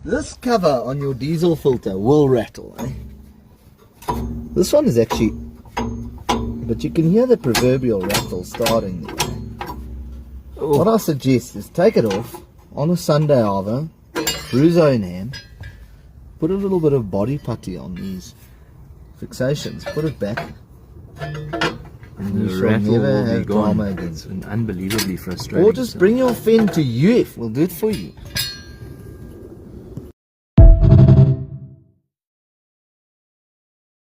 This cover on your diesel filter will rattle, eh? This one is actually, but you can hear the proverbial rattle starting there. What I suggest is take it off on a Sunday arbor, bruiser in hand, put a little bit of body putty on these fixations, put it back, and you shall never have drama again. It's unbelievably frustrating. Or just bring your Fend to UF, we'll do it for you.